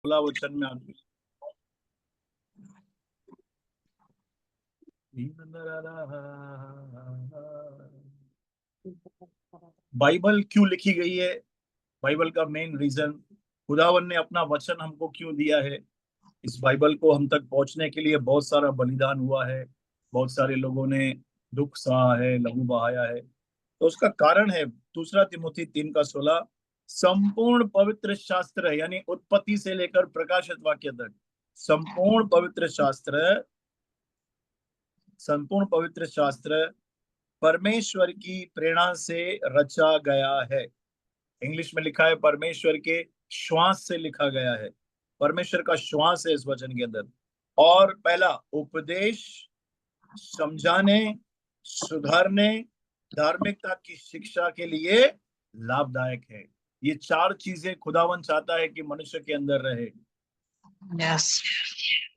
खुला वचन में आते बाइबल क्यों लिखी गई है। बाइबल का मेन रीजन, खुदावन ने अपना वचन हमको क्यों दिया है। इस बाइबल को हम तक पहुंचने के लिए बहुत सारा बलिदान हुआ है, बहुत सारे लोगों ने दुख सहा है, लहू बहाया है। तो उसका कारण है 2 तिमोथी 3:16, संपूर्ण पवित्र शास्त्र यानी उत्पत्ति से लेकर प्रकाशित वाक्य तक संपूर्ण पवित्र शास्त्र परमेश्वर की प्रेरणा से रचा गया है। इंग्लिश में लिखा है परमेश्वर के श्वास से लिखा गया है। परमेश्वर का श्वास है इस वचन के अंदर। और पहला उपदेश, समझाने, सुधारने, धार्मिकता की शिक्षा के लिए लाभदायक है। ये 4 चीजें खुदावन चाहता है कि मनुष्य के अंदर रहे। यस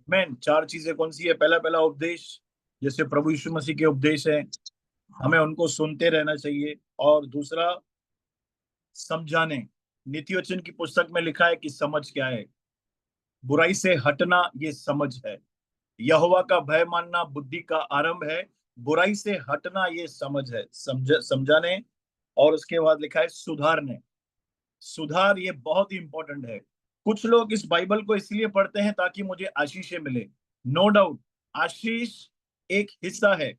मैन 4 चीजें कौन सी है? पहला पहला उपदेश, जैसे प्रभु यीशु मसीह के उपदेश है, हमें उनको सुनते रहना चाहिए। और दूसरा समझाने, नीति वचन की पुस्तक में लिखा है कि समझ क्या है। बुराई से हटना ये समझ है। यहोवा का भय मानना बुद्धि का आरंभ है। बुराई से हटना ये समझ है, समझाने। और उसके बाद लिखा है सुधारने। सुधार ये बहुत ही इंपॉर्टेंट है। कुछ लोग इस बाइबल को इसलिए पढ़ते हैं ताकि मुझे आशीषें मिले। नो डाउट, आशीष एक हिस्सा है,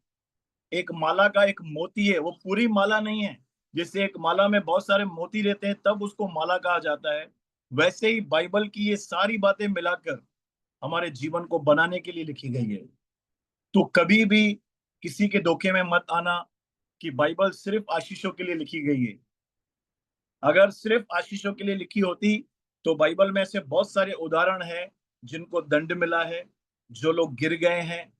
एक माला का एक मोती है, वो पूरी माला नहीं है। जैसे एक माला में बहुत सारे मोती रहते हैं तब उसको माला कहा जाता है, वैसे ही बाइबल की ये सारी बातें मिलाकर हमारे जीवन को बनाने के लिए लिखी गई है। तो कभी भी किसी के धोखे में मत आना कि बाइबल सिर्फ आशीषों के लिए लिखी गई है। अगर सिर्फ आशीषों के लिए लिखी होती तो बाइबल में ऐसे बहुत सारे उदाहरण हैं जिनको दंड मिला है, जो लोग गिर गए हैं,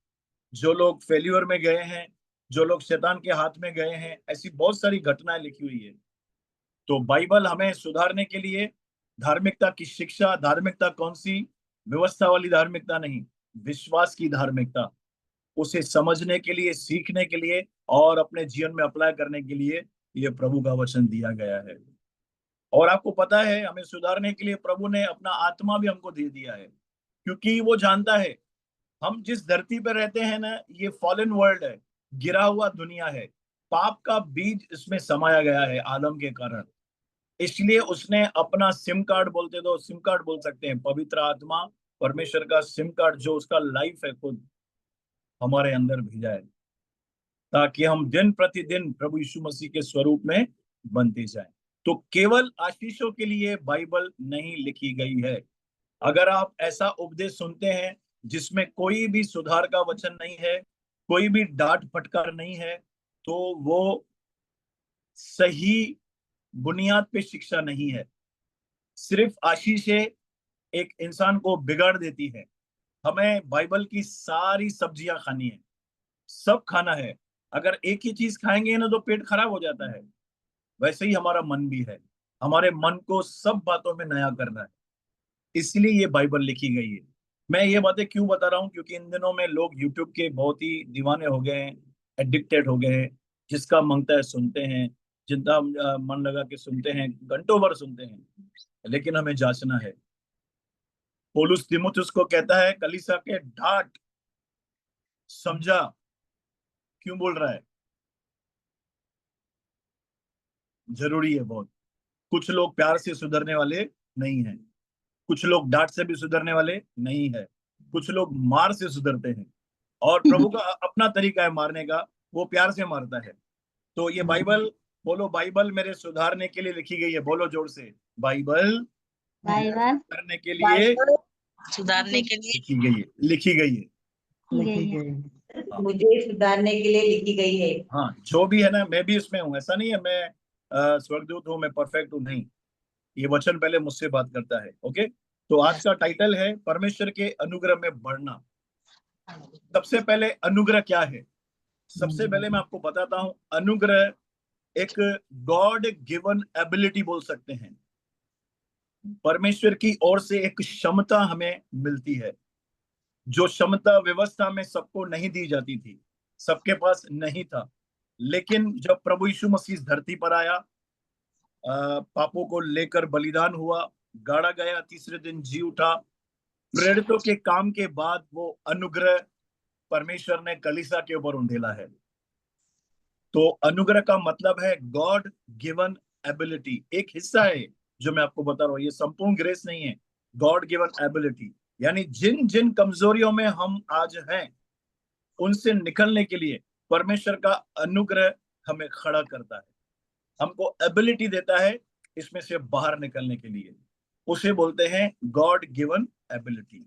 जो लोग फेल्यूर में गए हैं, जो लोग शैतान के हाथ में गए हैं। ऐसी बहुत सारी घटनाएं लिखी हुई है। तो बाइबल हमें सुधारने के लिए, धार्मिकता की शिक्षा, धार्मिकता कौन सी? व्यवस्था वाली धार्मिकता नहीं, विश्वास की धार्मिकता, उसे समझने के लिए, सीखने के लिए और अपने जीवन में अप्लाई करने के लिए ये प्रभु का वचन दिया गया है। और आपको पता है, हमें सुधारने के लिए प्रभु ने अपना आत्मा भी हमको दे दिया है, क्योंकि वो जानता है हम जिस धरती पर रहते हैं ना, ये फॉलन वर्ल्ड है, गिरा हुआ दुनिया है। पाप का बीज इसमें समाया गया है आदम के कारण। इसलिए उसने अपना सिम कार्ड, बोलते तो सिम कार्ड बोल सकते हैं, पवित्र आत्मा, परमेश्वर का सिम कार्ड, जो उसका लाइफ है, खुद हमारे अंदर भेजा है, ताकि हम दिन प्रतिदिन प्रभु यीशु मसीह के स्वरूप में बनते जाएं। तो केवल आशीषों के लिए बाइबल नहीं लिखी गई है। अगर आप ऐसा उपदेश सुनते हैं जिसमें कोई भी सुधार का वचन नहीं है, कोई भी डांट फटकार नहीं है, तो वो सही बुनियाद पे शिक्षा नहीं है। सिर्फ आशीषें एक इंसान को बिगाड़ देती है। हमें बाइबल की सारी सब्जियां खानी है, सब खाना है। अगर एक ही चीज खाएंगे ना तो पेट खराब हो जाता है। वैसे ही हमारा मन भी है, हमारे मन को सब बातों में नया करना है। इसलिए ये बाइबल लिखी गई है। मैं ये बातें क्यों बता रहा हूँ? क्योंकि इन दिनों में लोग यूट्यूब के बहुत ही दीवाने हो गए हैं, एडिक्टेड हो गए हैं। जिसका मांगता है सुनते हैं, जितना मन लगा के सुनते हैं, घंटों भर सुनते हैं। लेकिन हमें जांचना है। पौलुस तीमुथियुस को कहता है, कलीसिया के डांट, समझा, क्यों बोल रहा है? जरूरी है बहुत। कुछ लोग प्यार से सुधरने वाले नहीं हैं, कुछ लोग डांट से भी सुधरने वाले नहीं है, कुछ लोग मार से सुधरते हैं। और प्रभु का अपना तरीका है मारने का, वो प्यार से मारता है। तो ये बाइबल, बोलो बाइबल मेरे सुधारने के लिए लिखी गई है। बोलो जोर से, बाइबल बाइबल करने के लिए सुधारने के लिए लिखी गई है, लिखी गई है। हाँ, मुझे सुधारने के लिए लिखी गई है। हाँ, जो भी है ना, मैं भी इसमें हूँ। ऐसा नहीं है मैं स्वर्गदूत हूँ, मैं परफेक्ट हूँ, नहीं। ये वचन पहले मुझसे बात करता है। ओके, तो आज का टाइटल है परमेश्वर के अनुग्रह में बढ़ना। सबसे पहले अनुग्रह क्या है? सबसे पहले मैं आपको बताता हूं, अनुग्रह एक गॉड गिवन एबिलिटी बोल सकते हैं। परमेश्वर की ओर से एक क्षमता हमें मिलती है, जो क्षमता व्यवस्था में सबको नहीं दी जाती थी, सबके पास नहीं था। लेकिन जब प्रभु यीशु मसीह धरती पर आया, पापों को लेकर बलिदान हुआ, गाड़ा गया, तीसरे दिन जी उठा। प्रेरितों के काम के बाद वो अनुग्रह परमेश्वर ने कलीसिया के ऊपर उंडेला है। तो अनुग्रह का मतलब है गॉड गिवन एबिलिटी, एक हिस्सा है जो मैं आपको बता रहा हूँ, ये संपूर्ण ग्रेस नहीं है। गॉड गिवन एबिलिटी यानी जिन जिन कमजोरियों में हम आज हैं उनसे निकलने के लिए परमेश्वर का अनुग्रह हमें खड़ा करता है, हमको एबिलिटी देता है इसमें से बाहर निकलने के लिए। उसे बोलते हैं गॉड गिवन एबिलिटी।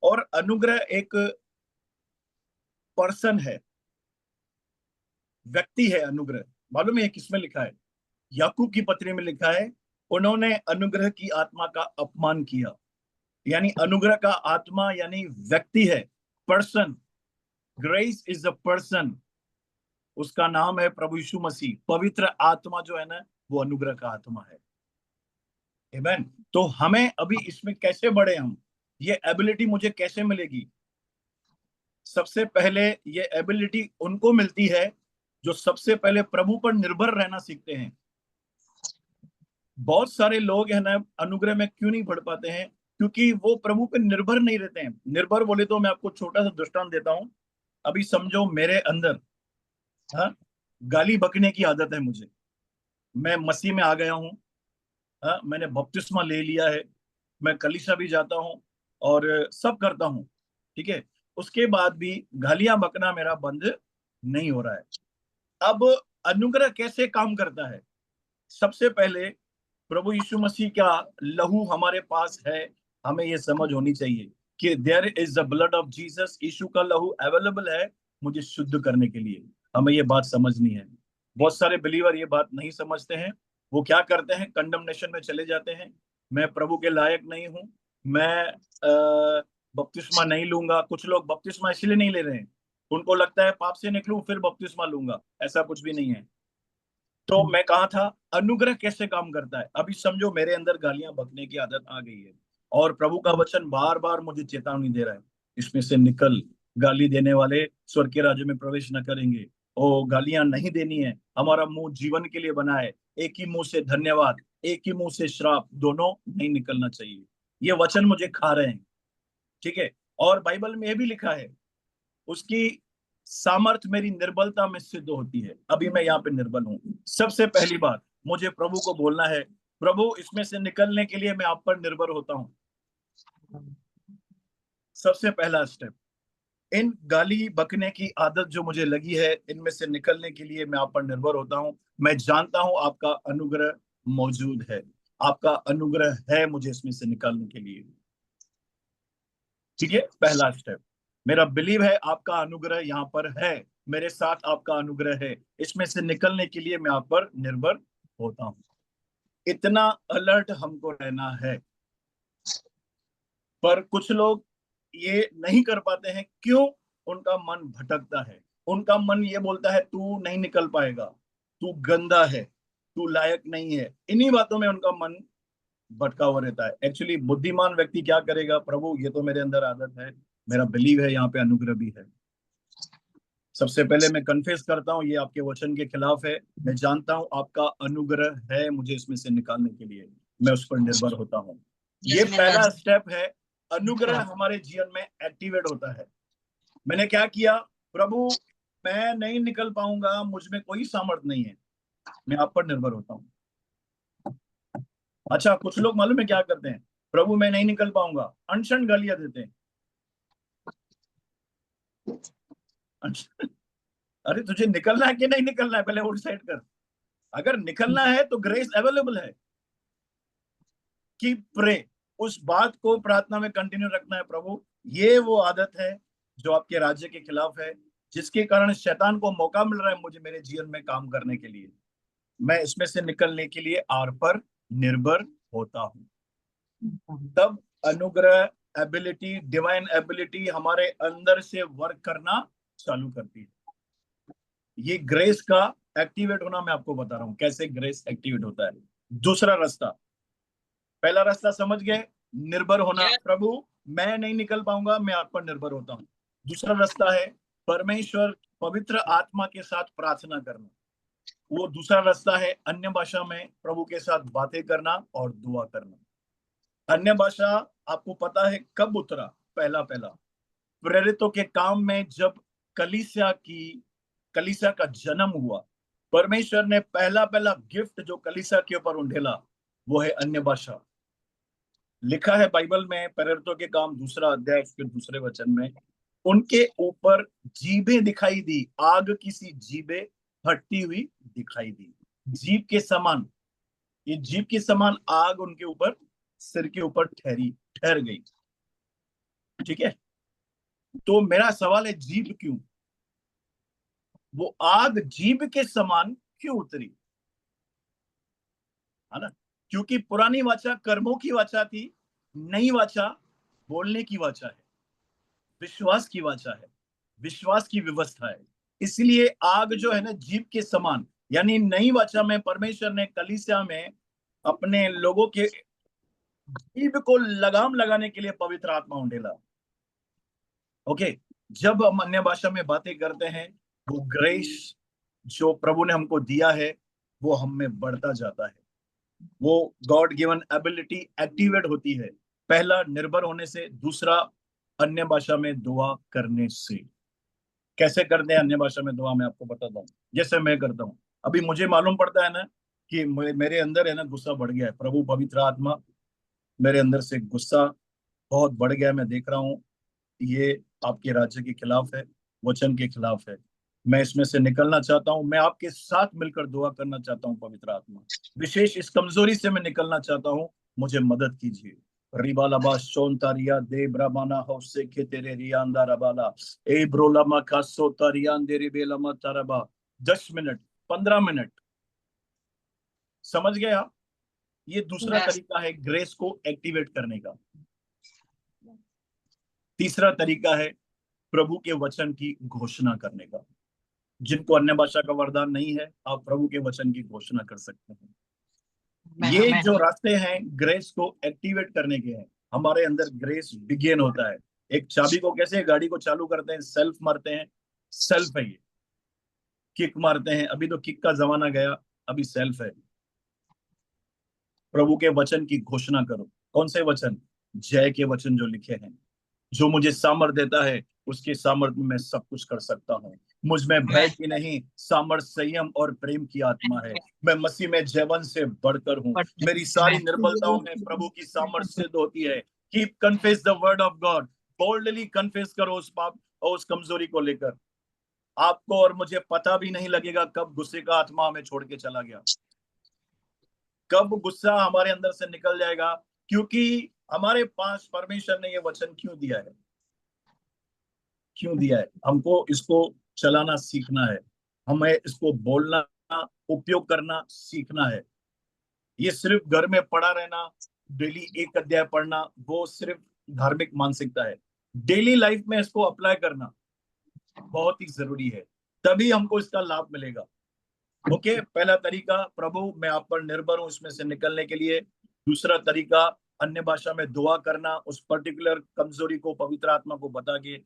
और अनुग्रह एक पर्सन है, व्यक्ति है अनुग्रह। मालूम है किसमें लिखा है? याकूब की पत्री में लिखा है, उन्होंने अनुग्रह की आत्मा का अपमान किया। यानी अनुग्रह का आत्मा यानी व्यक्ति है, person. Grace is a person, उसका नाम है प्रभु यीशु मसीह। पवित्र आत्मा जो है ना, वो अनुग्रह का आत्मा है। आमेन। तो हमें अभी इसमें कैसे बढ़े हम, ये एबिलिटी मुझे कैसे मिलेगी? सबसे पहले ये एबिलिटी उनको मिलती है जो सबसे पहले प्रभु पर निर्भर रहना सीखते हैं। बहुत सारे लोग है ना अनुग्रह में क्यों नहीं बढ़ पाते हैं? क्योंकि वो प्रभु पे निर्भर नहीं रहते हैं। निर्भर बोले तो मैं आपको छोटा सा दृष्टांत देता हूं। अभी समझो मेरे अंदर गाली बकने की आदत है मुझे, मैं मसीह में आ गया हूं, मैंने बपतिस्मा ले लिया है, मैं कलीसिया भी जाता हूं और सब करता हूं, ठीक है, उसके बाद भी गालियां बकना मेरा बंद नहीं हो रहा है। अब अनुग्रह कैसे काम करता है? सबसे पहले प्रभु यीशु मसीह का लहू हमारे पास है, हमें ये समझ होनी चाहिए कि there is the blood of Jesus. Yeshu का लहू अवेलेबल है मुझे शुद्ध करने के लिए। हमें ये बात समझनी है। बहुत सारे बिलीवर ये बात नहीं समझते हैं। वो क्या करते हैं? कंडमनेशन में चले जाते हैं, मैं प्रभु के लायक नहीं हूं, मैं बपतिस्मा नहीं लूंगा। कुछ लोग बपतिस्मा इसलिए नहीं ले रहे हैं, उनको लगता है पाप से निकलूं फिर बपतिस्मा लूंगा। ऐसा कुछ भी नहीं है। तो मैं कहा था अनुग्रह कैसे काम करता है। अभी समझो मेरे अंदर गालियां बकने की आदत आ गई है और प्रभु का वचन बार बार मुझे चेतावनी दे रहा है, इसमें से निकल, गाली देने वाले स्वर्ग के राज्य में प्रवेश न करेंगे। ओ गालियां नहीं देनी है, हमारा मुंह जीवन के लिए बना है। एक ही मुंह से धन्यवाद, एक ही मुंह से श्राप, दोनों नहीं निकलना चाहिए। ये वचन मुझे खा रहे हैं, ठीक है। और बाइबल में यह भी लिखा है, उसकी सामर्थ मेरी निर्बलता में सिद्ध होती है। अभी मैं यहाँ पे निर्बल हूं। सबसे पहली बात मुझे प्रभु को बोलना है, प्रभु इसमें से निकलने के लिए मैं आप पर निर्भर होता हूं। सबसे पहला स्टेप, इन गाली बकने की आदत जो मुझे लगी है, इनमें से निकलने के लिए मैं आप पर निर्भर होता हूं। मैं जानता हूं आपका अनुग्रह मौजूद है, आपका अनुग्रह है मुझे इसमें से निकालने के लिए, ठीक है। पहला स्टेप, मेरा बिलीव है आपका अनुग्रह यहाँ पर है, मेरे साथ आपका अनुग्रह है, इसमें से निकलने के लिए मैं आप पर निर्भर होता हूं। इतना अलर्ट हमको रहना है। पर कुछ लोग ये नहीं कर पाते हैं। क्यों? उनका मन भटकता है, उनका मन ये बोलता है तू नहीं निकल पाएगा, तू गंदा है, तू लायक नहीं है। इन्हीं बातों में उनका मन भटका हुआ रहता है। एक्चुअली बुद्धिमान व्यक्ति क्या करेगा? प्रभु ये तो मेरे अंदर आदत है, मेरा बिलीव है यहाँ पे अनुग्रह भी है। सबसे पहले मैं कन्फेस करता हूँ ये आपके वचन के खिलाफ है, मैं जानता हूँ आपका अनुग्रह है मुझे इसमें से निकालने के लिए, मैं उस पर निर्भर होता हूँ। ये पहला स्टेप है। अनुग्रह हमारे जीवन में एक्टिवेट होता है। मैंने क्या किया? प्रभु मैं नहीं निकल पाऊंगा, मुझ में कोई सामर्थ्य नहीं है, मैं आप पर निर्भर होता हूँ। अच्छा, कुछ लोग मालूम है क्या करते हैं? प्रभु मैं नहीं निकल पाऊंगा, अनशन गालियां देते हैं। अरे तुझे निकलना है कि नहीं निकलना है, पहले वो डिसाइड कर। अगर निकलना है तो ग्रेस अवेलेबल है कि प्रे, उस बात को प्रार्थना में कंटिन्यू रखना है। प्रभु ये वो आदत है जो आपके राज्य के खिलाफ है, जिसके कारण शैतान को मौका मिल रहा है मुझे मेरे जीवन में काम करने के लिए। मैं इसमें से निकलने के लिए आर पर निर्भर होता हूं। तब अनुग्रह एबिलिटी, डिवाइन एबिलिटी हमारे अंदर से वर्क करना चालू करती है। ये ग्रेस का एक्टिवेट होना मैं आपको बता रहा हूं कैसे ग्रेस एक्टिवेट होता है। दूसरा रास्ता, पहला रास्ता समझ गए, निर्भर होना, प्रभु मैं नहीं निकल पाऊंगा, मैं आप पर निर्भर होता हूं। दूसरा रास्ता है परमेश्वर पवित्र आत्मा के साथ प्रार्थना करना। वो दूसरा रास्ता है अन्य भाषा में प्रभु के साथ बातें करना और दुआ करना। अन्य भाषा आपको पता है कब उतरा? पहला पहला प्रेरितों के काम में, जब कलीसिया का जन्म हुआ, परमेश्वर ने पहला पहला गिफ्ट जो कलीसिया के ऊपर उंडेला वो है अन्य भाषा। लिखा है बाइबल में, प्रेरितों के काम 2 अध्याय उसके 2 वचन में, उनके ऊपर जीभें दिखाई दी, आग की सी जीभें फटती हुई दिखाई दी। जीभ के समान, ये जीभ के समान आग उनके ऊपर, सिर के ऊपर ठहर गई। ठीक है, तो मेरा सवाल है, जीभ क्यों? वो आग जीभ के समान क्यों उतरी? है ना? क्योंकि पुरानी वाचा कर्मों की वाचा थी, नई वाचा बोलने की वाचा है, विश्वास की वाचा है, विश्वास की व्यवस्था है। इसलिए आग जो है ना जीभ के समान, यानी नई वाचा में परमेश्वर ने कलीसिया में अपने लोगों के जीभ को लगाम लगाने के लिए पवित्र आत्मा उंडेला। ओके, जब हम अन्य भाषा में बातें करते हैं, वो ग्रेस जो प्रभु ने हमको दिया है वो हम में बढ़ता जाता है, वो गॉड गिवन एबिलिटी एक्टिवेट होती है। पहला निर्भर होने से, दूसरा अन्य भाषा में दुआ करने से। कैसे करते हैं अन्य भाषा में दुआ, मैं आपको बताता हूँ। जैसे मैं करता हूँ, अभी मुझे मालूम पड़ता है ना कि मेरे अंदर है ना गुस्सा बढ़ गया है, प्रभु पवित्र आत्मा मेरे अंदर से गुस्सा बहुत बढ़ गया है, मैं देख रहा हूँ ये आपके राज्य के खिलाफ है, वचन के खिलाफ है, मैं इसमें से निकलना चाहता हूँ, मैं आपके साथ मिलकर दुआ करना चाहता हूँ। पवित्र आत्मा, विशेष इस कमजोरी से मैं निकलना चाहता हूँ, मुझे मदद कीजिए। रिबालाबा शोनतारिया दे ब्रामाना हौसे के तेरे रियांदा रबाला ए ब्रोलामा का सोतारियान दे रिबेलामा तारबा। 10 मिनट, 15 मिनट, समझ गए आप? ये दूसरा Yes. तरीका है ग्रेस को एक्टिवेट करने का। तीसरा तरीका है प्रभु के वचन की घोषणा करने का। जिनको अन्य भाषा का वरदान नहीं है, आप प्रभु के वचन की घोषणा कर सकते हैं। ये Amen. जो रास्ते हैं ग्रेस को एक्टिवेट करने के हैं, हमारे अंदर ग्रेस बिगिन होता है। एक चाबी को कैसे गाड़ी को चालू करते हैं, सेल्फ मारते हैं, सेल्फ है ये। किक मारते हैं, अभी तो किक का जमाना गया, अभी सेल्फ है। प्रभु के वचन की घोषणा करो। कौन से वचन? जय के वचन जो लिखे हैं, जो मुझे सामर्थ देता है, उसके सामर्थ में मैं सब कुछ कर सकता हूँ। मुझ में भय Amen. की नहीं, सामर्थ, संयम और प्रेम की आत्मा है। मैं मसीह में जैवन से बढ़कर हूँ। But मेरी सारी Amen. निर्बलताओं में प्रभु की सामर्थ सिद्ध होती है। Keep confess the word of God, boldly confess करो उस पाप और उस कमजोरी को लेकर। आपको और मुझे पता भी नहीं लगेगा कब गुस्से का आत्मा हमें छोड़ के चला गया, कब गुस्सा हमारे अंदर से निकल जाएगा। क्योंकि हमारे पास परमेश्वर ने ये वचन क्यों दिया है? क्यों दिया है? हमको इसको चलाना सीखना है, हमें इसको बोलना, उपयोग करना सीखना है। ये सिर्फ घर में पड़ा रहना, डेली 1 अध्याय पढ़ना, वो सिर्फ धार्मिक मानसिकता है। डेली लाइफ में इसको अप्लाई करना बहुत ही जरूरी है, तभी हमको इसका लाभ मिलेगा। ओके, पहला तरीका, प्रभु मैं आप पर निर्भर हूं, इसमें से निकलने के लिए। दूसरा तरीका, अन्य भाषा में दुआ करना, उस पर्टिकुलर कमजोरी को पवित्र आत्मा को बता के।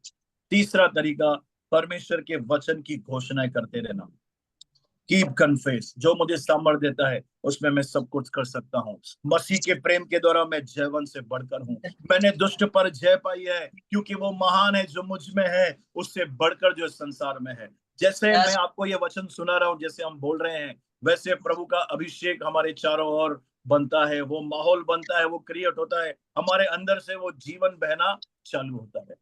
तीसरा तरीका, परमेश्वर के वचन की घोषणाएं करते रहना। कीप कन्फेस, जो मुझे सामर्थ देता है उसमें मैं सब कुछ कर सकता हूँ। मसीह के प्रेम के द्वारा मैं जयवन से बढ़कर हूँ। मैंने दुष्ट पर जय पाई है, क्योंकि वो महान है जो मुझ में है, उससे बढ़कर जो संसार में है। जैसे Yes. मैं आपको ये वचन सुना रहा हूँ, जैसे हम बोल रहे हैं, वैसे प्रभु का अभिषेक हमारे चारों ओर बनता है, वो माहौल बनता है, वो क्रिएट होता है, हमारे अंदर से वो जीवन बहना चालू होता है।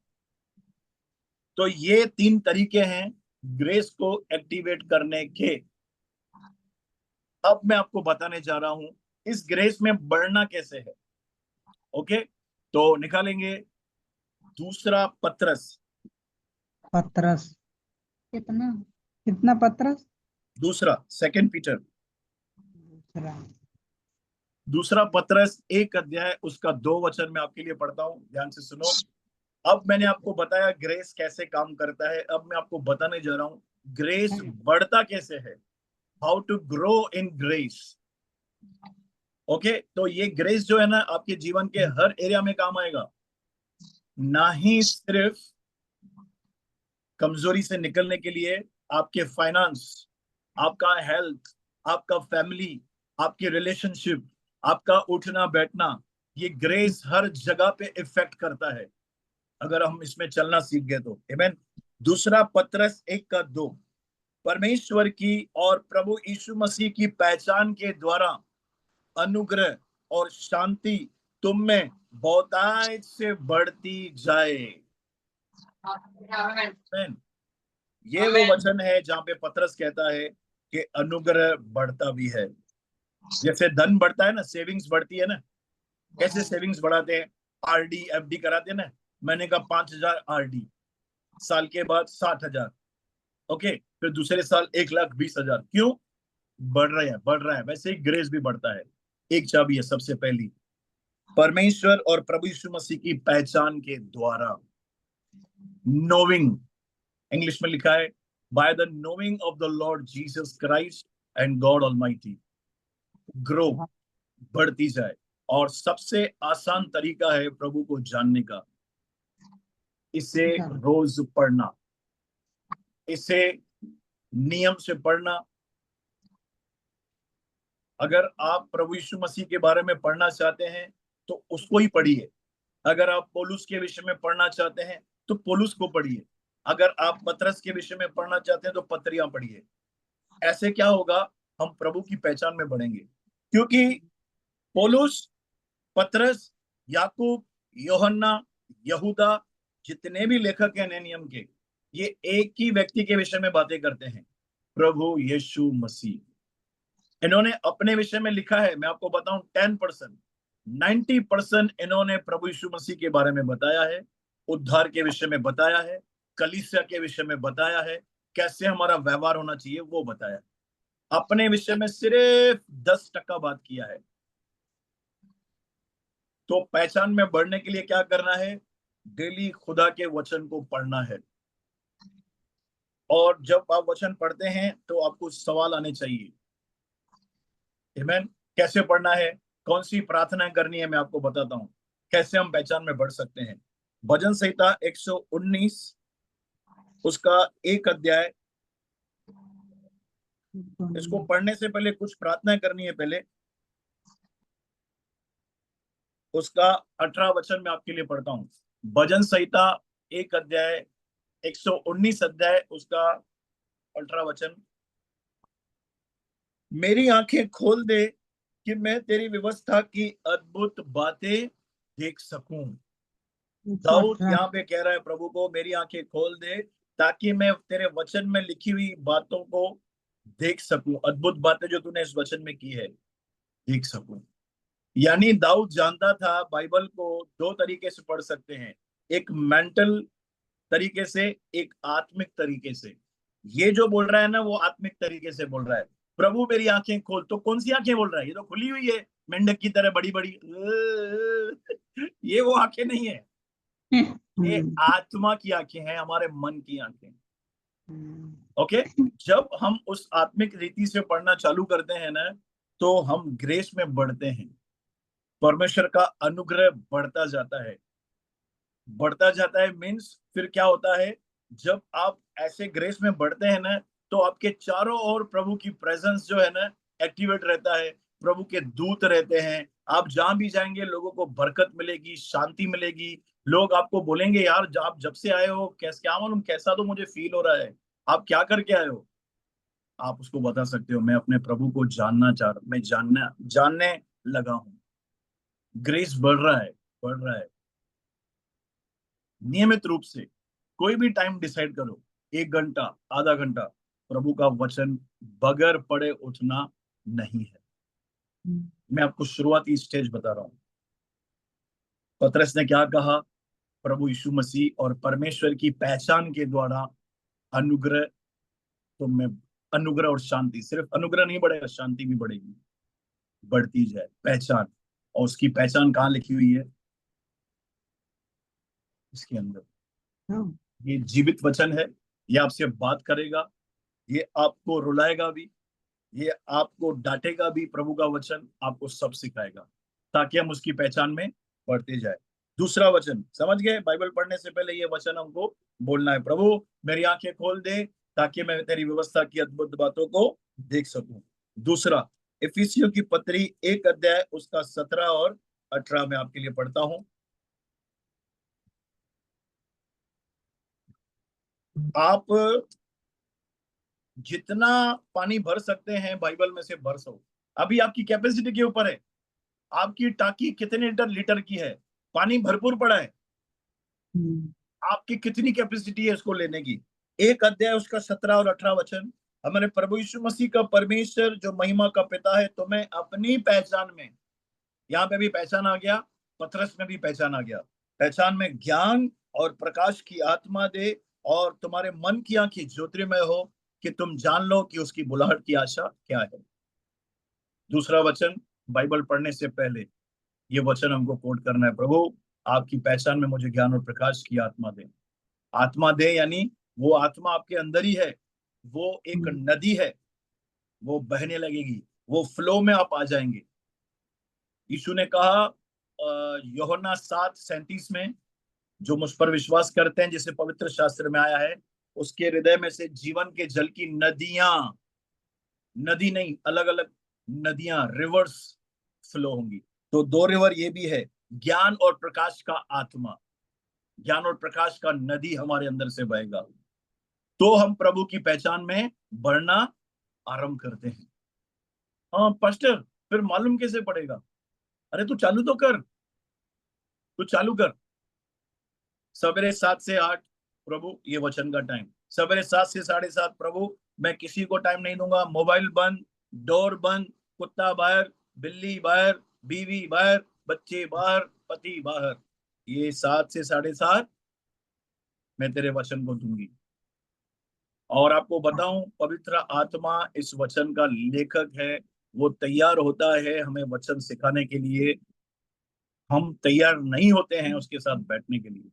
तो ये 3 तरीके हैं ग्रेस को एक्टिवेट करने के। अब मैं आपको बताने जा रहा हूं इस ग्रेस में बढ़ना कैसे है। ओके, तो निकालेंगे दूसरा पत्रस, पत्रस कितना? कितना पत्रस? दूसरा 2 पीटर, दूसरा दूसरा पत्रस 1 अध्याय उसका 2 वचन मैं आपके लिए पढ़ता हूं, ध्यान से सुनो। अब मैंने आपको बताया ग्रेस कैसे काम करता है, अब मैं आपको बताने जा रहा हूं ग्रेस बढ़ता कैसे है, how to grow in grace. Okay, तो ये ग्रेस जो है ना आपके जीवन के हर एरिया में काम आएगा, ना ही सिर्फ कमजोरी से निकलने के लिए। आपके फाइनेंस, आपका हेल्थ, आपका फैमिली, आपके रिलेशनशिप, आपका उठना बैठना, ये ग्रेस हर जगह पे इफेक्ट करता है अगर हम इसमें चलना सीख गए तो। आमीन। दूसरा पत्रस 1:2, परमेश्वर की और प्रभु यीशु मसीह की पहचान के द्वारा अनुग्रह और शांति तुम में बहुतायत से बढ़ती जाए। आमीन। ये वो वचन है जहां पे पत्रस कहता है कि अनुग्रह बढ़ता भी है। जैसे धन बढ़ता है ना, सेविंग्स बढ़ती है ना। कैसे सेविंग्स बढ़ाते हैं? आरडी एफडी कराते हैं ना। मैंने कहा 5,000 आरडी, साल के बाद 60,000, ओके, फिर दूसरे साल 1,20,000। क्यों? बढ़ रहा है, बढ़ रहा है। वैसे ही ग्रेस भी बढ़ता है। एक चाबी है सबसे पहली, परमेश्वर और प्रभु यीशु मसीह की पहचान के द्वारा। नोविंग, इंग्लिश में लिखा है by the knowing of the Lord Jesus Christ and God almighty. Grow, बढ़ती जाए। और सबसे आसान तरीका है प्रभु को जानने का, इसे रोज पढ़ना, इसे नियम से पढ़ना। अगर आप प्रभु यीशु मसीह के बारे में पढ़ना चाहते हैं तो उसको ही पढ़िए। अगर आप पौलुस के विषय में पढ़ना चाहते हैं तो पौलुस को पढ़िए। अगर आप पतरस के विषय में पढ़ना चाहते हैं तो पत्रियां पढ़िए। ऐसे क्या होगा? हम प्रभु की पहचान में बढ़ेंगे। क्योंकि पौलुस, पतरस, याकूब, यूहन्ना, यहूदा, जितने भी लेखक हैं नए नियम के, ये एक ही व्यक्ति के विषय में बातें करते हैं, प्रभु यीशु मसीह। इन्होंने अपने विषय में लिखा है, मैं आपको बताऊं, 10%, 90% इन्होंने प्रभु यीशु मसीह के बारे में बताया है, उद्धार के विषय में बताया है, कलीसिया के विषय में बताया है, कैसे हमारा व्यवहार होना चाहिए वो बताया। अपने विषय में सिर्फ 10% बात किया है। तो पहचान में बढ़ने के लिए क्या करना है? डेली खुदा के वचन को पढ़ना है। और जब आप वचन पढ़ते हैं तो आपको सवाल आने चाहिए। आमीन। कैसे पढ़ना है, कौन सी प्रार्थना करनी है, मैं आपको बताता हूं कैसे हम पहचान में बढ़ सकते हैं। भजन संहिता 119 उसका 1 अध्याय, इसको पढ़ने से पहले कुछ प्रार्थना करनी है। पहले उसका 18 वचन मैं आपके लिए पढ़ता हूं। भजन संहिता 1 अध्याय, 119 अध्याय, उसका 18 वचन। मेरी आंखें खोल दे कि मैं तेरी व्यवस्था की अद्भुत बातें देख सकूं। दाऊद यहाँ पे कह रहा है प्रभु को, मेरी आंखें खोल दे ताकि मैं तेरे वचन में लिखी हुई बातों को देख सकूं। अद्भुत बातें जो तूने इस वचन में की है देख सकूं। यानी दाऊद जानता था बाइबल को 2 तरीके से पढ़ सकते हैं, एक मेंटल तरीके से, एक आत्मिक तरीके से। ये जो बोल रहा है ना, वो आत्मिक तरीके से बोल रहा है। प्रभु मेरी आंखें खोल, तो कौन सी आंखें बोल रहा है? ये तो खुली हुई है, मेंढक की तरह बड़ी बड़ी। ये वो आंखें नहीं है, ये आत्मा की आंखें हैं, हमारे मन की आंखें। ओके। जब हम उस आत्मिक रीति से पढ़ना चालू करते हैं ना, तो हम ग्रेस में बढ़ते हैं। परमेश्वर का अनुग्रह बढ़ता जाता है, बढ़ता जाता है। मीन्स फिर क्या होता है, जब आप ऐसे ग्रेस में बढ़ते हैं ना, तो आपके चारों ओर प्रभु की प्रेजेंस जो है ना, एक्टिवेट रहता है। प्रभु के दूत रहते हैं। आप जहां भी जाएंगे लोगों को बरकत मिलेगी, शांति मिलेगी। लोग आपको बोलेंगे, यार आप जब से आए हो कैसे, क्या मालूम कैसा तो मुझे फील हो रहा है, आप क्या करके आए हो? आप उसको बता सकते हो, मैं अपने प्रभु को मैं जानने लगा हूं। ग्रेस बढ़ रहा है, बढ़ रहा है। नियमित रूप से कोई भी टाइम डिसाइड करो, 1 घंटा, आधा घंटा, प्रभु का वचन बगैर पढ़े उठना नहीं है। मैं आपको शुरुआती स्टेज बता रहा हूं। पतरस ने क्या कहा? प्रभु यीशु मसीह और परमेश्वर की पहचान के द्वारा अनुग्रह, तो मैं अनुग्रह और शांति, सिर्फ अनुग्रह नहीं बढ़ेगा, शांति भी बढ़ेगी, बढ़ती जाए पहचान। और उसकी पहचान कहाँ लिखी हुई है? इसके अंदर। ये जीवित वचन है, ये आपसे बात करेगा, ये आपको रुलाएगा भी, ये आपको डांटेगा भी। प्रभु का वचन आपको सब सिखाएगा ताकि हम उसकी पहचान में बढ़ते जाए। दूसरा वचन समझ गए? बाइबल पढ़ने से पहले ये वचन हमको बोलना है, प्रभु मेरी आंखें खोल दे ताकि मैं तेरी व्यवस्था की अद्भुत बातों को देख सकूं। दूसरा, इफिसियों की पत्री 1 अध्याय उसका 17 और 18 में आपके लिए पढ़ता हूं। आप जितना पानी भर सकते हैं बाइबल में से भर सको। अभी आपकी कैपेसिटी के ऊपर है, आपकी टाकी कितने लीटर की है। पानी भरपूर पड़ा है, आपकी कितनी कैपेसिटी है इसको लेने की। एक अध्याय उसका 17 और 18 वचन, हमारे प्रभु यीशु मसीह का परमेश्वर जो महिमा का पिता है तुम्हें अपनी पहचान में, यहाँ पे भी पहचान आ गया, पतरस में भी पहचान आ गया, पहचान में ज्ञान और प्रकाश की आत्मा दे और तुम्हारे मन की आंखें ज्योतिर्मय हो कि तुम जान लो कि उसकी बुलाहट की आशा क्या है। दूसरा वचन, बाइबल पढ़ने से पहले ये वचन हमको कोट करना है। प्रभु आपकी पहचान में मुझे ज्ञान और प्रकाश की आत्मा दे। आत्मा दे यानी वो आत्मा आपके अंदर ही है, वो एक नदी है, वो बहने लगेगी, वो फ्लो में आप आ जाएंगे। यीशु ने कहा यूहन्ना 7:37 में, जो मुझ पर विश्वास करते हैं जिसे पवित्र शास्त्र में आया है, उसके हृदय में से जीवन के जल की नदियां, नदी नहीं, अलग अलग नदियां, रिवर्स फ्लो होंगी। तो दो रिवर ये भी है, ज्ञान और प्रकाश का आत्मा, ज्ञान और प्रकाश का नदी हमारे अंदर से बहेगा, तो हम प्रभु की पहचान में बढ़ना आरंभ करते हैं। हाँ पास्टर, फिर मालूम कैसे पड़ेगा? अरे तू चालू तो कर, तू चालू कर। सवेरे 7 से 8 प्रभु ये वचन का टाइम, सवेरे 7 से 7:30 प्रभु मैं किसी को टाइम नहीं दूंगा, मोबाइल बंद, डोर बंद, कुत्ता बाहर, बिल्ली बाहर, बीवी बाहर, बच्चे बाहर, पति बाहर, ये 7 से 7:30 मैं तेरे वचन को दूंगी। और आपको बताऊं, पवित्र आत्मा इस वचन का लेखक है, वो तैयार होता है हमें वचन सिखाने के लिए, हम तैयार नहीं होते हैं उसके साथ बैठने के लिए,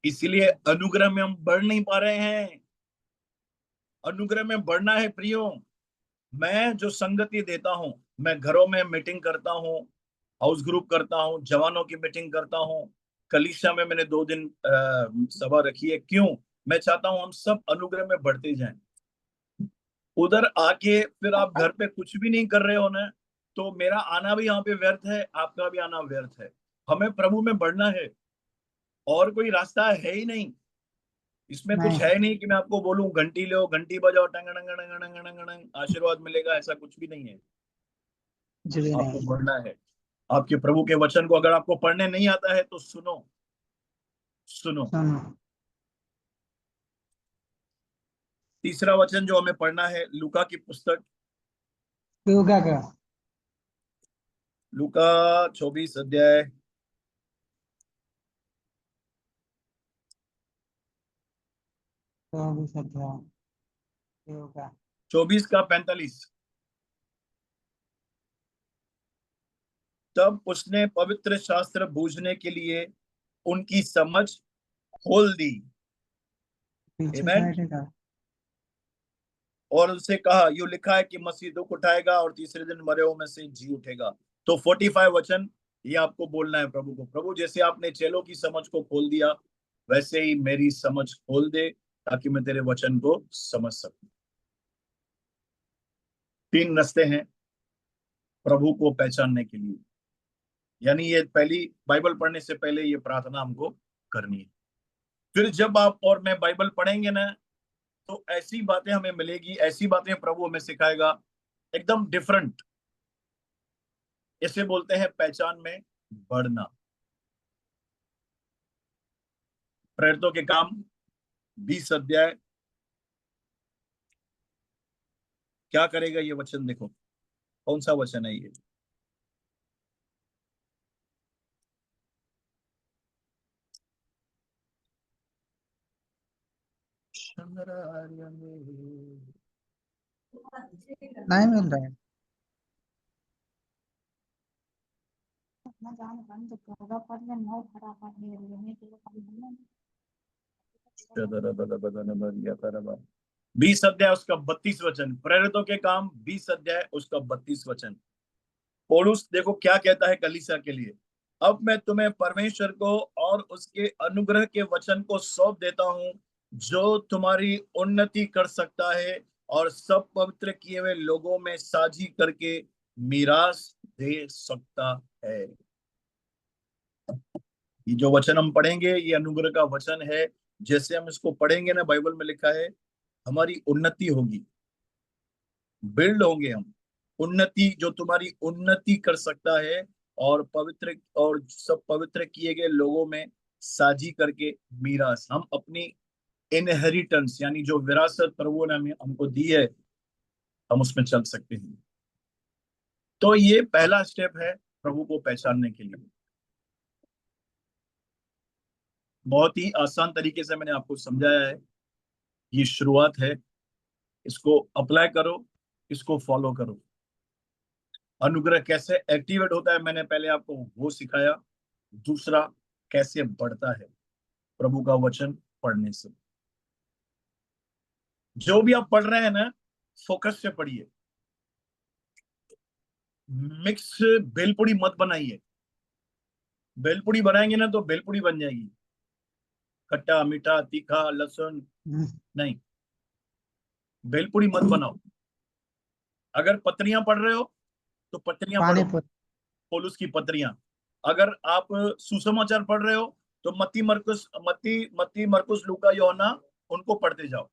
इसलिए अनुग्रह में हम बढ़ नहीं पा रहे हैं। अनुग्रह में बढ़ना है प्रियो। मैं जो संगति देता हूं, मैं घरों में मीटिंग करता हूं, हाउस ग्रुप करता हूं, जवानों की मीटिंग करता हूं, कलीसिया में मैंने 2 दिन सभा रखी है। क्यों? मैं चाहता हूं हम सब अनुग्रह में बढ़ते जाएं। उधर आके फिर आप घर पे कुछ भी नहीं कर रहे हो ना, तो मेरा आना भी यहाँ पे व्यर्थ है, आपका भी आना व्यर्थ है। हमें प्रभु में बढ़ना है, और कोई रास्ता है ही नहीं। इसमें कुछ है नहीं कि मैं आपको बोलूं घंटी लो, घंटी बजाओ, टंग टंग टंग टंग टंग टंग आशीर्वाद मिलेगा, ऐसा कुछ भी नहीं है। आपको बढ़ना है। आपके प्रभु के वचन को अगर आपको पढ़ने नहीं आता है तो सुनो, सुनो। तीसरा वचन जो हमें पढ़ना है, लूका की पुस्तक, लूका का लूका 24 अध्याय 24 का 45। तब उसने पवित्र शास्त्र बूझने के लिए उनकी समझ खोल दी, आमेन, और उनसे कहा यूं लिखा है कि मसीह दुख उठाएगा और तीसरे दिन मरे हुओं में से जी उठेगा। तो 45 वचन ये आपको बोलना है प्रभु को, प्रभु जैसे आपने चेलों की समझ को खोल दिया, वैसे ही मेरी समझ खोल दे, ताकि मैं तेरे वचन को समझ सकूं। 3 रास्ते हैं प्रभु को पहचानने के लिए, यानी ये पहली बाइबल पढ़ने से पहले ये प्रार्थना हमको करनी है। फिर जब आप और मैं बाइबल पढ़ेंगे ना, तो ऐसी बातें हमें मिलेगी, ऐसी बातें प्रभु हमें सिखाएगा, एकदम डिफरेंट। इसे बोलते हैं पहचान में बढ़ना। प्रेरितों के काम 20 अध्याय, क्या करेगा ये वचन देखो, कौन सा वचन है ये? नहीं मिल रहा है। बीस अध्याय उसका 32 वचन, प्रेरितों के काम 20 अध्याय उसका 32 वचन। पौलुस देखो क्या कहता है कलीसिया के लिए, अब मैं तुम्हें परमेश्वर को और उसके अनुग्रह के वचन को सौंप देता हूं, जो तुम्हारी उन्नति कर सकता है और सब पवित्र किए हुए लोगों में साझी करके मीरास दे सकता है। ये जो वचन हम पढ़ेंगे ये अनुग्रह का वचन है। जैसे हम इसको पढ़ेंगे ना, बाइबल में लिखा है हमारी उन्नति होगी, बिल्ड होंगे हम। उन्नति, जो तुम्हारी उन्नति कर सकता है और पवित्र और सब पवित्र किए गए लोगों में साझी करके मीरास, हम अपनी इनहेरिटेंस यानी जो विरासत प्रभु ने हमको दी है, हम उसमें चल सकते हैं। तो ये पहला स्टेप है प्रभु को पहचानने के लिए। बहुत ही आसान तरीके से मैंने आपको समझाया है। ये शुरुआत है, इसको अप्लाई करो, इसको फॉलो करो। अनुग्रह कैसे एक्टिवेट होता है मैंने पहले आपको वो सिखाया। दूसरा, कैसे बढ़ता है प्रभु का वचन पढ़ने से। जो भी आप पढ़ रहे हैं ना, फोकस से पढ़िए। मिक्स भेलपुड़ी मत बनाइए। भेलपुड़ी बनाएंगे ना तो भेलपुड़ी बन जाएगी, खट्टा मीठा तीखा लहसुन नहीं, भेलपुड़ी मत बनाओ। अगर पत्रियां पढ़ रहे हो तो पत्रियां पानी पढ़ो, पौलुस की पत्रियां। अगर आप सुसमाचार पढ़ रहे हो तो मत्ती मरकुस लूका यूहन्ना उनको पढ़ते जाओ,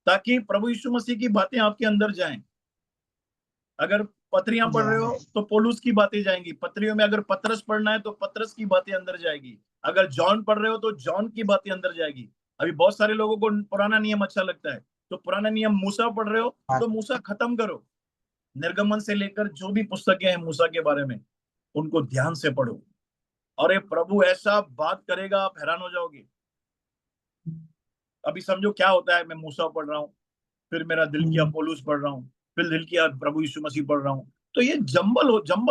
ताकि प्रभु यीशु मसीह की बातें आपके अंदर जाएं। अगर पत्रियां पढ़ रहे हो तो पौलुस की बातें जाएंगी पत्रियों में। अगर पतरस पढ़ना है तो पतरस की बातें अंदर जाएगी। अगर जॉन पढ़ रहे हो तो जॉन की बातें अंदर जाएगी। अभी बहुत सारे लोगों को पुराना नियम अच्छा लगता है, तो पुराना नियम मूसा पढ़ रहे हो तो मूसा खत्म करो। निर्गमन से लेकर जो भी पुस्तकें हैं मूसा के बारे में, उनको ध्यान से पढ़ो। और ये प्रभु ऐसा बात करेगा, आप हैरान हो जाओगे। अभी समझो क्या होता है, मैं मूसा पढ़ रहा हूँ, फिर मेरा दिल किया पौलुस पढ़ रहा हूँ, फिर दिल किया प्रभु यीशु मसीह पढ़ रहा हूँ, तो ये जंबल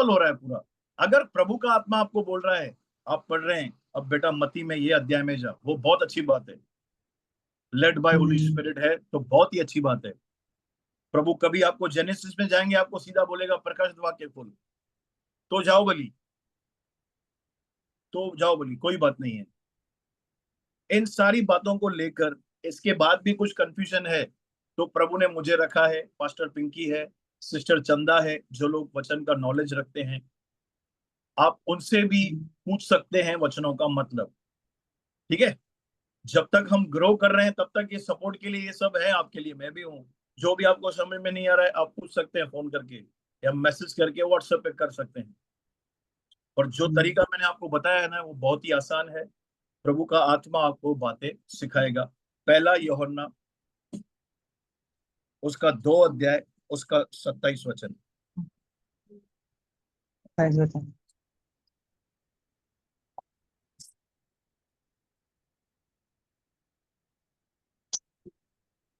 हो रहा है पूरा। अगर प्रभु का आत्मा आपको बोल रहा है, आप पढ़ रहे हैं, अब बेटा मत्ती में ये अध्याय में जा, वो बहुत अच्छी बात है। लेड बाय होली स्पिरिट है तो बहुत ही अच्छी बात है। प्रभु कभी आपको जेनेसिस में जाएंगे, आपको सीधा बोलेगा प्रकाशित वाक्य खोल, तो जाओ बोली, कोई बात नहीं है। इन सारी बातों को लेकर इसके बाद भी कुछ कंफ्यूजन है तो प्रभु ने मुझे रखा है, पास्टर पिंकी है, सिस्टर चंदा है, जो लोग वचन का नॉलेज रखते हैं, आप उनसे भी पूछ सकते हैं वचनों का मतलब। ठीक है, जब तक हम ग्रो कर रहे हैं तब तक ये सपोर्ट के लिए ये सब है आपके लिए, मैं भी हूँ। जो भी आपको समझ में नहीं आ रहा है आप पूछ सकते हैं फोन करके या मैसेज करके व्हाट्सएप पे कर सकते हैं। और जो तरीका मैंने आपको बताया है ना, वो बहुत ही आसान है। प्रभु का आत्मा आपको बातें सिखाएगा। पहला यूहन्ना उसका 2 अध्याय उसका 27 वचन।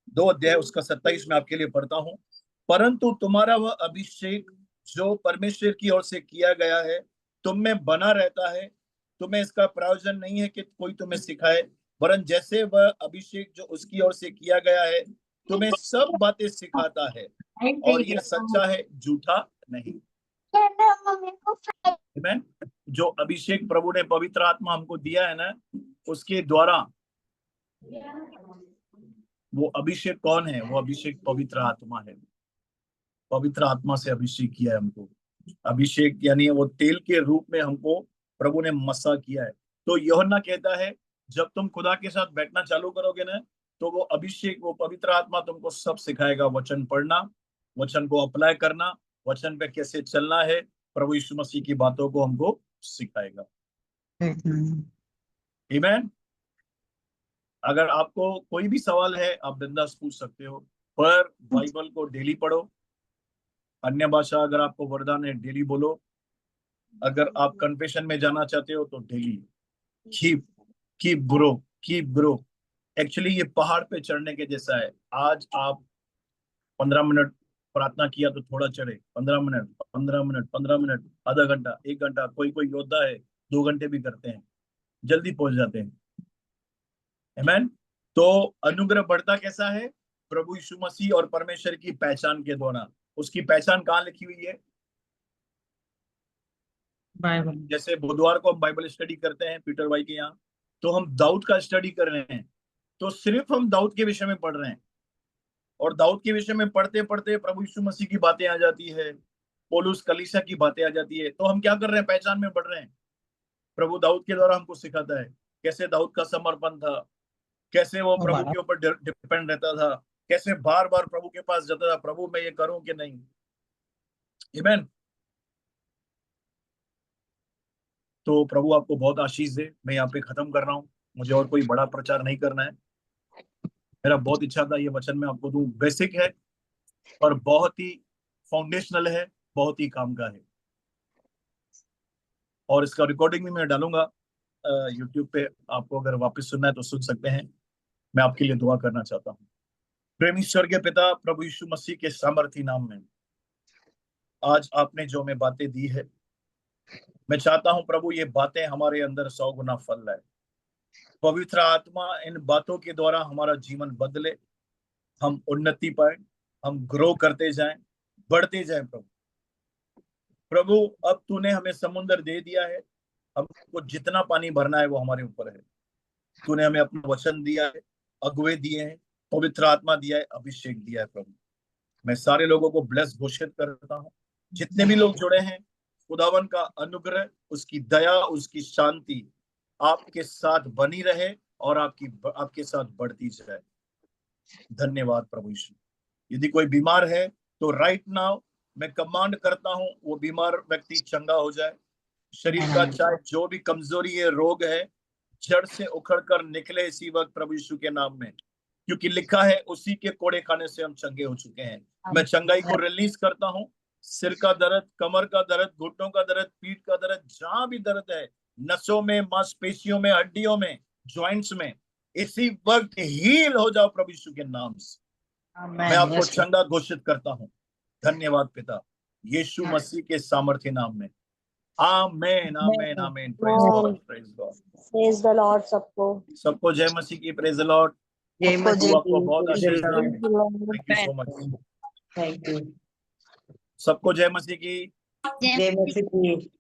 दो अध्याय उसका 27 में आपके लिए पढ़ता हूं। परंतु तुम्हारा वह अभिषेक जो परमेश्वर की ओर से किया गया है तुम में बना रहता है। तुम्हें इसका प्रयोजन नहीं है कि कोई तुम्हें सिखाए, वरन जैसे वह अभिषेक जो उसकी ओर से किया गया है तुम्हें सब बातें सिखाता है, और यह सच्चा है, झूठा नहीं। आमीन। जो अभिषेक प्रभु ने, पवित्र आत्मा हमको दिया है ना, उसके द्वारा, वो अभिषेक कौन है? वो अभिषेक पवित्र आत्मा है। पवित्र आत्मा से अभिषेक किया है हमको। अभिषेक यानी वो तेल के रूप में हमको प्रभु ने मसा किया है। तो यूहन्ना कहता है जब तुम खुदा के साथ बैठना चालू करोगे ना, तो वो अभिषेक, वो पवित्र आत्मा तुमको सब सिखाएगा। वचन पढ़ना, वचन को अप्लाई करना, वचन पे कैसे चलना है, प्रभु यीशु मसीह की बातों को हमको सिखाएगा। आमीन। अगर आपको कोई भी सवाल है आप बिंदास पूछ सकते हो, पर बाइबल को डेली पढ़ो। अन्य भाषा अगर आपको वरदान है डेली बोलो। अगर आप कन्फेशन में जाना चाहते हो तो डेली कीप ग्रो। एक्चुअली ये पहाड़ पे चढ़ने के जैसा है। आज आप 15 मिनट प्रार्थना किया तो थोड़ा चढ़े, 15 मिनट 15 मिनट 15 मिनट, आधा घंटा 1 घंटा, कोई कोई योद्धा है 2 घंटे भी करते हैं, जल्दी पहुंच जाते हैं। आमीन। तो अनुग्रह बढ़ता कैसा है? प्रभु यीशु मसीह और परमेश्वर की पहचान के द्वारा। उसकी पहचान कहाँ लिखी हुई है? बाइबल। जैसे बुधवार को हम बाइबल स्टडी करते हैं पीटर भाई के यहाँ, तो हम दाऊद का स्टडी कर रहे हैं, तो सिर्फ हम दाऊद के विषय में पढ़ रहे हैं। और दाऊद के विषय में पढ़ते पढ़ते प्रभु यीशु मसीह की बातें आ जाती है, पौलुस कलीसिया की बातें आ जाती है, तो हम क्या कर रहे हैं? पहचान में बढ़ रहे हैं। प्रभु दाऊद के द्वारा हमको सिखाता है कैसे दाऊद का समर्पण था, कैसे वो प्रभु के ऊपर डिपेंड रहता था, कैसे बार बार प्रभु के पास जाता था, प्रभु मैं ये करूं कि नहीं। आमीन। तो प्रभु आपको बहुत आशीष दे। मैं यहाँ पे खत्म कर रहा हूँ, मुझे और कोई बड़ा प्रचार नहीं करना है। मेरा बहुत इच्छा था ये वचन मैं आपको दूं। बेसिक है और बहुत ही फाउंडेशनल है, बहुत ही काम का है। और इसका रिकॉर्डिंग भी मैं डालूंगा यूट्यूब पे, आपको अगर वापस सुनना है तो सुन सकते हैं। मैं आपके लिए दुआ करना चाहता हूँ। प्रेमी स्वर्गीय पिता, प्रभु यीशु मसीह के सामर्थी नाम में आज आपने जो हमें बातें दी है, मैं चाहता हूं प्रभु ये बातें हमारे अंदर 100 गुना फल लाए। पवित्र आत्मा इन बातों के द्वारा हमारा जीवन बदले, हम उन्नति पाए, हम ग्रो करते जाएं, बढ़ते जाएं। प्रभु अब तूने हमें समुद्र दे दिया है, हमको जितना पानी भरना है वो हमारे ऊपर है। तूने हमें अपना वचन दिया है, अगुवे दिए हैं, पवित्र आत्मा दिया है, अभिषेक दिया है। प्रभु मैं सारे लोगों को ब्लेस घोषित करता हूँ। जितने भी लोग जुड़े हैं, खुदावन का अनुग्रह, उसकी दया, उसकी शांति आपके साथ बनी रहे और आपके साथ बढ़ती जाए। धन्यवाद प्रभु यीशु। यदि कोई बीमार है तो राइट नाउ मैं कमांड करता हूं वो बीमार व्यक्ति चंगा हो जाए। शरीर का चाहे जो भी कमजोरी है, रोग है, जड़ से उखड़ कर निकले इसी वक्त प्रभु यीशु के नाम में, क्योंकि लिखा है उसी के कोड़े खाने से हम चंगे हो चुके हैं। मैं चंगाई को रिलीज करता हूँ। सिर का दर्द, कमर का दर्द, घुटनों का दर्द, पीठ का दर्द, जहां भी दर्द है, नसों में, मांसपेशियों में, हड्डियों में, जॉइंट्स में, इसी वक्त हील हो जाओ प्रभु यीशु के नाम से। मैं आपको चंगा घोषित करता हूँ। धन्यवाद पिता, यीशु मसीह के सामर्थ्य नाम में। Amen, amen, amen. Praise God, praise God, praise the Lord. सबको जय मसीह की। Praise the Lord. जय मसीह आपको की, बहुत praise आशीष the दे। Lord। Thank you so much. Thank you. सबको जय मसीह की। जय मसीह की।